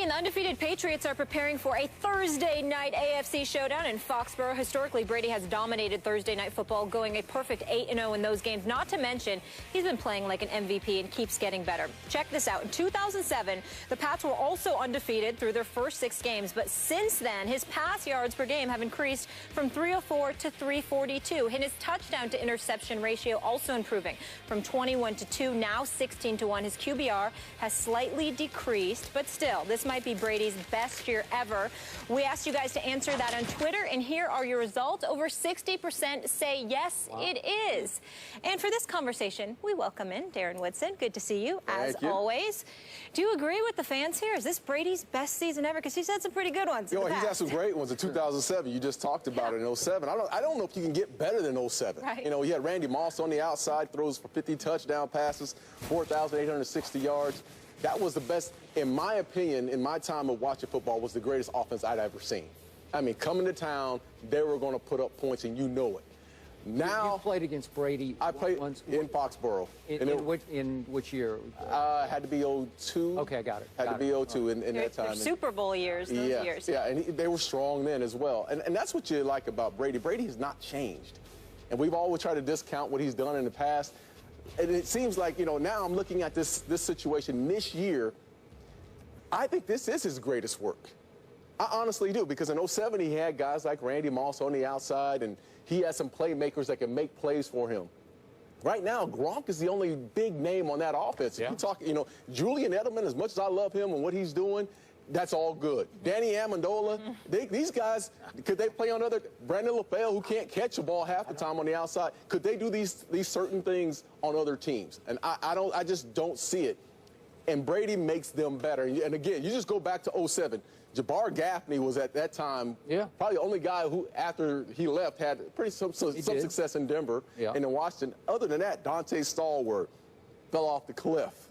the undefeated Patriots are preparing for a Thursday night AFC showdown in Foxborough. Historically, Brady has dominated Thursday night football, going a perfect 8-0 in those games. Not to mention, he's been playing like an MVP and keeps getting better. Check this out. In 2007, the Pats were also undefeated through their first 6 games. But since then, his pass yards per game have increased from 304 to 342. And his touchdown to interception ratio also improving from 21 to 2, now 16 to 1. His QBR has slightly decreased, but still, this might be Brady's best year ever. We asked you guys to answer that on Twitter, and here are your results. Over 60% say yes, it is. And for this conversation, we welcome in Darren Woodson. Good to see you, as always. Do you agree with the fans here? Is this Brady's best season ever? Because he's had some pretty good ones. He's had some great ones in 2007. You just talked about it in 07. I don't know if you can get better than 07. Right. You know, you had Randy Moss on the outside, throws for 50 touchdown passes, 4,860 yards. That was the best, in my opinion, in my time of watching football, was the greatest offense I'd ever seen. I mean, coming to town, they were going to put up points, and you know it. Now, you played against Brady. I played in Foxborough. In which year? Had to be 02. Okay, I got it. Had to be 02 in that time. Super Bowl years, those years. Yeah, and they were strong then as well. And that's what you like about Brady. Brady has not changed. And we've always tried to discount what he's done in the past. And it seems like, you know, now I'm looking at this situation this year. I think this is his greatest work. I honestly do, because in 07 he had guys like Randy Moss on the outside, and he had some playmakers that can make plays for him. Right now, Gronk is the only big name on that offense. Yeah. You talk, you know, Julian Edelman, as much as I love him and what he's doing, that's all good. Danny Amendola, these guys, could they play on other? Brandon LaFell, who can't catch a ball half the time on the outside, could they do these certain things on other teams? And I just don't see it. And Brady makes them better. And again, you just go back to 07. Jabbar Gaffney was at that time probably the only guy who, after he left, had some success in Denver and in Washington. Other than that, Dante Stallworth fell off the cliff.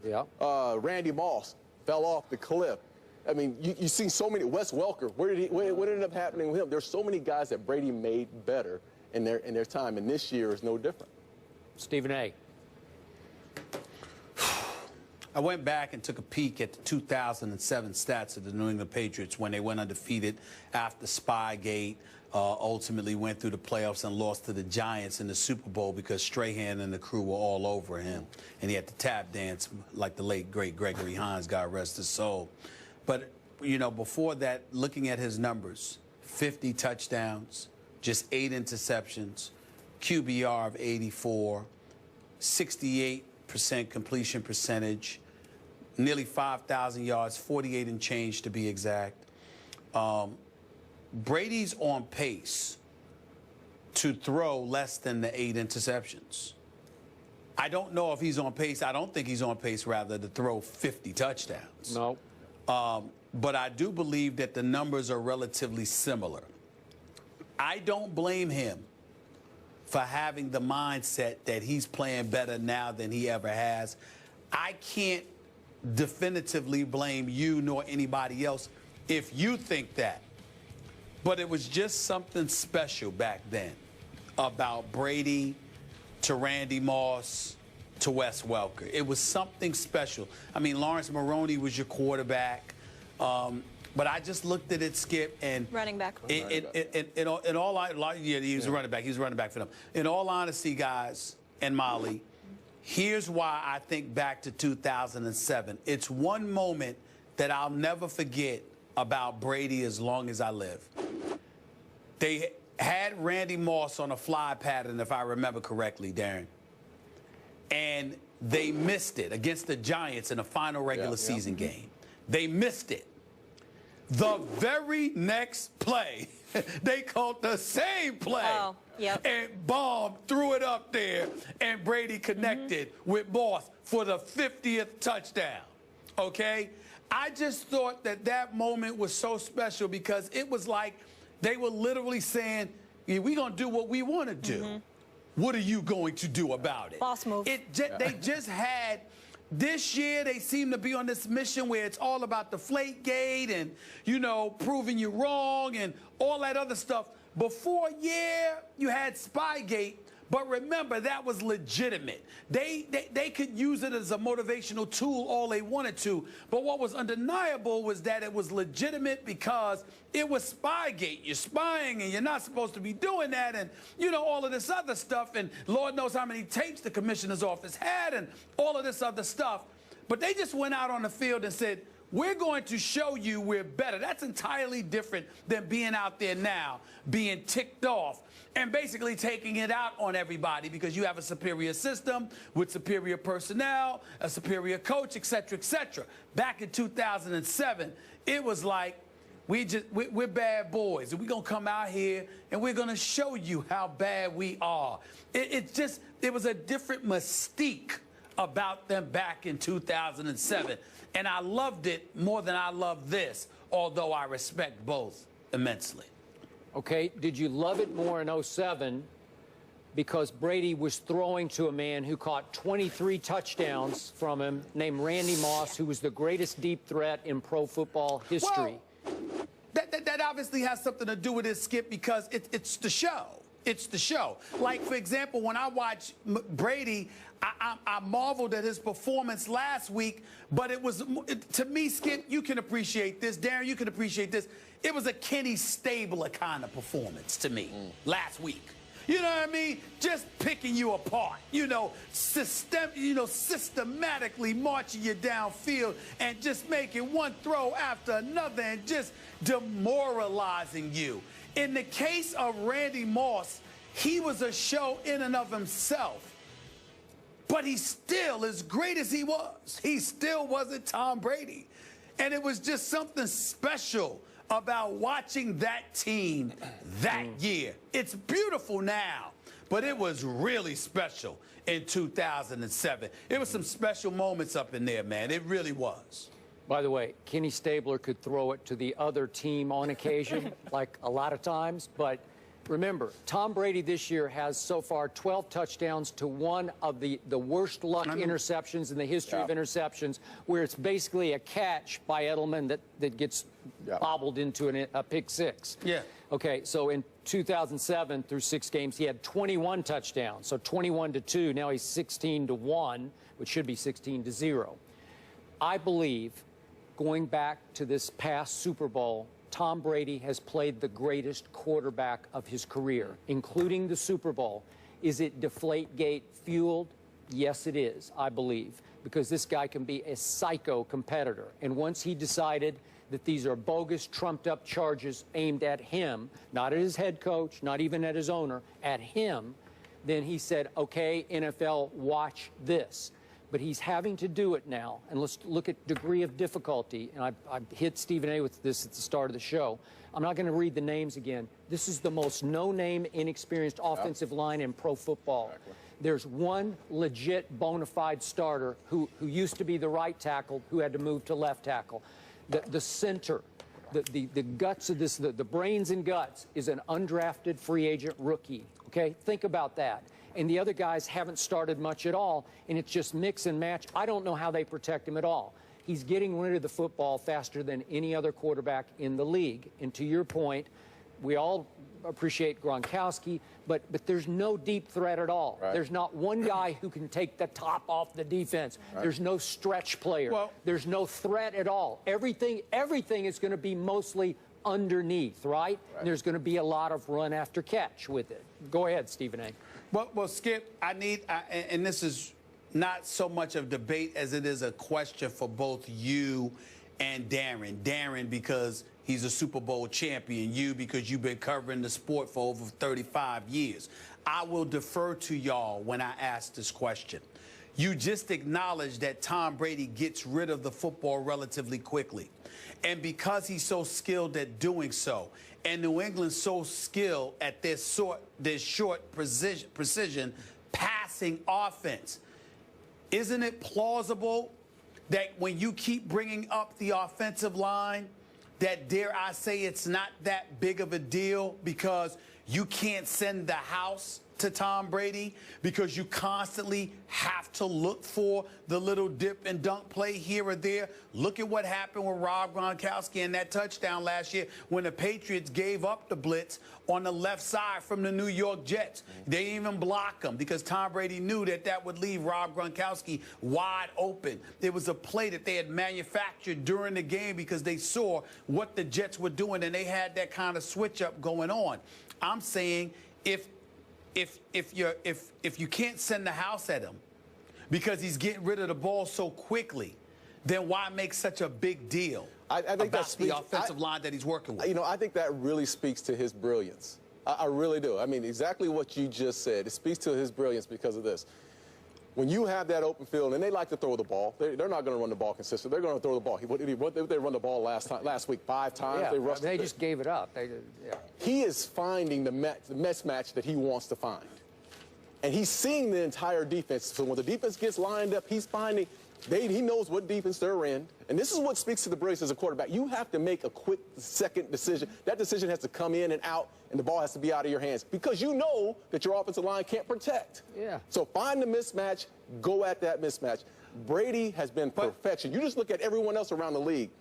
Randy Moss fell off the cliff. I mean, you see so many. Wes Welker, what ended up happening with him? There's so many guys that Brady made better in their time, and this year is no different. Stephen A. I went back and took a peek at the 2007 stats of the New England Patriots when they went undefeated after Spygate, ultimately went through the playoffs and lost to the Giants in the Super Bowl because Strahan and the crew were all over him, and he had to tap dance like the late, great Gregory Hines, God rest his soul. But, you know, before that, looking at his numbers, 50 touchdowns, just 8 interceptions, QBR of 84, 68% completion percentage, nearly 5,000 yards, 48 and change to be exact. Brady's on pace to throw less than the 8 interceptions. I don't know if he's on pace. I don't think he's on pace, rather, to throw 50 touchdowns. No. But I do believe that the numbers are relatively similar. I don't blame him for having the mindset that he's playing better now than he ever has. I can't definitively blame you nor anybody else if you think that. But it was just something special back then about Brady to Randy Moss to Wes Welker. It was something special. I mean, Lawrence Maroney was your quarterback. But I just looked at it, Skip, and running back. He was a running back. He was a running back for them. In all honesty, guys, and Molly, here's why I think back to 2007. It's one moment that I'll never forget about Brady as long as I live. They had Randy Moss on a fly pattern, if I remember correctly, Darren, and they missed it against the Giants in a final regular season game. They missed it. The very next play, they called the same play. Oh, yep. And Baum threw it up there, and Brady connected with Moss for the 50th touchdown. Okay? I just thought that moment was so special because it was like they were literally saying, we're going to do what we want to do. What are you going to do about it? Boss move. They just had... This year, they seem to be on this mission where it's all about the Deflategate and, you know, proving you wrong and all that other stuff. Before, you had Spygate, But remember, that was legitimate. They could use it as a motivational tool all they wanted to. But what was undeniable was that it was legitimate because it was Spygate. You're spying and you're not supposed to be doing that, and, you know, all of this other stuff. And Lord knows how many tapes the commissioner's office had and all of this other stuff. But they just went out on the field and said, we're going to show you we're better. That's entirely different than being out there now, being ticked off and basically taking it out on everybody because you have a superior system with superior personnel, a superior coach, et cetera, et cetera. Back in 2007, it was like, we're bad boys, and we're going to come out here and we're going to show you how bad we are. It was a different mystique about them back in 2007. And I loved it more than I love this, although I respect both immensely. Okay, did you love it more in 07 because Brady was throwing to a man who caught 23 touchdowns from him named Randy Moss, who was the greatest deep threat in pro football history? Well, that obviously has something to do with it, Skip, because it's the show. It's the show. Like, for example, when I watch Brady, I marveled at his performance last week, but to me, Skip, you can appreciate this. Darren, you can appreciate this. It was a Kenny Stabler kind of performance to me last week. You know what I mean? Just picking you apart, systematically marching you downfield and just making one throw after another and just demoralizing you. In the case of Randy Moss, he was a show in and of himself. But he still, as great as he still wasn't Tom Brady. And it was just something special about watching that team that year. It's beautiful now, but it was really special in 2007. It was some special moments up in there, man. It really was. By the way, Kenny Stabler could throw it to the other team on occasion, like a lot of times. But remember, Tom Brady this year has so far 12 touchdowns to one of the worst luck interceptions in the history of interceptions, where it's basically a catch by Edelman that gets bobbled into a pick six. Yeah. Okay, so in 2007 through 6 games, he had 21 touchdowns, so 21-2. Now he's 16-1, which should be 16-0. I believe, going back to this past Super Bowl, Tom Brady has played the greatest quarterback of his career, including the Super Bowl. Is it Deflategate fueled? Yes, it is, I believe, because this guy can be a psycho competitor. And once he decided that these are bogus, trumped-up charges aimed at him, not at his head coach, not even at his owner, at him, then he said, okay, NFL, watch this. But he's having to do it now. And let's look at degree of difficulty. And I hit Stephen A. with this at the start of the show. I'm not going to read the names again. This is the most no-name, inexperienced offensive line in pro football. Exactly. There's one legit bona fide starter who used to be the right tackle, who had to move to left tackle. The center, the guts of this, the brains and guts, is an undrafted free agent rookie. Okay? Think about that. And the other guys haven't started much at all, and it's just mix and match. I don't know how they protect him at all. He's getting rid of the football faster than any other quarterback in the league. And to your point, we all appreciate Gronkowski, but there's no deep threat at all. Right. There's not one guy who can take the top off the defense. Right. There's no stretch player. Well, there's no threat at all. Everything is going to be mostly underneath, right? And there's going to be a lot of run after catch with it. Go ahead, Stephen A. Well, Skip, and this is not so much of debate as it is a question for both you and Darren. Darren, because he's a Super Bowl champion. You, because you've been covering the sport for over 35 years. I will defer to y'all when I ask this question. You just acknowledged that Tom Brady gets rid of the football relatively quickly. And because he's so skilled at doing so, and New England's so skilled at this short precision passing offense, isn't it plausible that when you keep bringing up the offensive line, that, dare I say, it's not that big of a deal because you can't send the house to Tom Brady because you constantly have to look for the little dip and dunk play here or there. Look at what happened with Rob Gronkowski and that touchdown last year when the Patriots gave up the blitz on the left side from the New York Jets. They didn't even block them because Tom Brady knew that that would leave Rob Gronkowski wide open. It was a play that they had manufactured during the game because they saw what the Jets were doing and they had that kind of switch up going on. I'm saying if you can't send the house at him because he's getting rid of the ball so quickly, then why make such a big deal I think about the offensive line that he's working with? You know, I think that really speaks to his brilliance. I really do. I mean, exactly what you just said. It speaks to his brilliance because of this. When you have that open field, and they like to throw the ball, they're not going to run the ball consistently. They're going to throw the ball. They run the ball last week 5 times. Yeah, they just gave it up. He is finding the mismatch that he wants to find. And he's seeing the entire defense. So when the defense gets lined up, he's finding he knows what defense they're in. And this is what speaks to the brilliance as a quarterback. You have to make a quick second decision. That decision has to come in and out, and the ball has to be out of your hands because you know that your offensive line can't protect. Yeah. So find the mismatch, go at that mismatch. Brady has been perfection. You just look at everyone else around the league.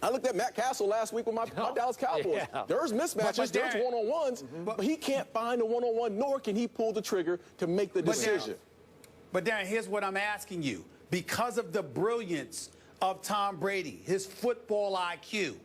I looked at Matt Castle last week with my Dallas Cowboys. Yeah. There's mismatches, there's one-on-ones, but he can't find a one-on-one, nor can he pull the trigger to make the decision. But Darren, here's what I'm asking you. Because of the brilliance of Tom Brady, his football IQ,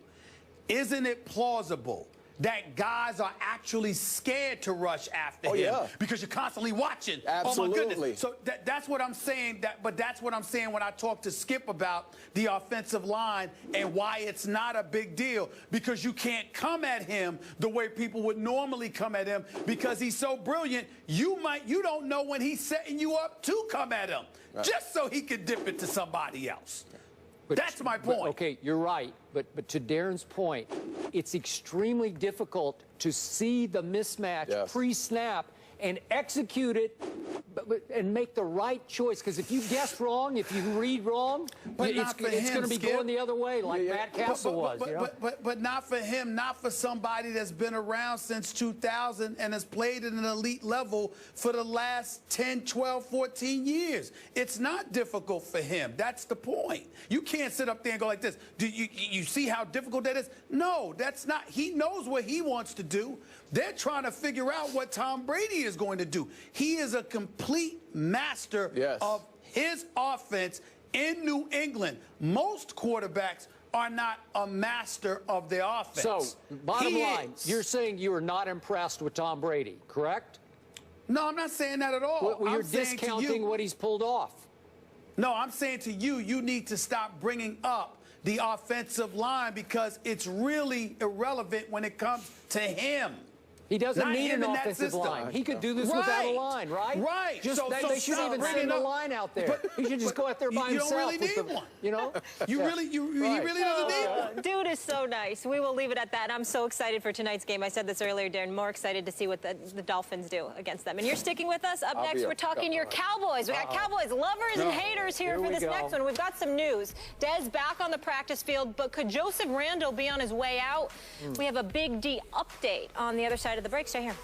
isn't it plausible that guys are actually scared to rush after him? Yeah. Because you're constantly watching. Absolutely. Oh, my goodness. So that's what I'm saying. But that's what I'm saying when I talk to Skip about the offensive line and why it's not a big deal. Because you can't come at him the way people would normally come at him because he's so brilliant. You don't know when he's setting you up to come at him. Right. Just so he could dip it to somebody else. That's my point. Okay, you're right. But to Darren's point, it's extremely difficult to see the mismatch pre-snap and execute it and make the right choice. Because if you guess wrong, if you read wrong, it's going to be going the other way like Matt Castle was. But not for him, not for somebody that's been around since 2000 and has played at an elite level for the last 10, 12, 14 years. It's not difficult for him. That's the point. You can't sit up there and go like this. Do you see how difficult that is? No, that's not. He knows what he wants to do. They're trying to figure out what Tom Brady is going to do. He is a complete master of his offense in New England. Most quarterbacks are not a master of their offense. So, bottom line, you're saying you are not impressed with Tom Brady, correct? No, I'm not saying that at all. Well, you're discounting what he's pulled off. No, I'm saying to you, you need to stop bringing up the offensive line because it's really irrelevant when it comes to him. He doesn't need an offensive line. He could do this without a line, right? Right. They should even send a line out there. He should just go out there by himself. You don't really need one. You know? He really doesn't need one. Dude is so nice. We will leave it at that. I'm so excited for tonight's game. I said this earlier, Darren. More excited to see what the Dolphins do against them. And you're sticking with us. Up next, we're talking your Cowboys. We got Cowboys lovers and haters here for this next one. We've got some news. Dez back on the practice field, but could Joseph Randle be on his way out? We have a Big D update on the other side of the break. Stay here.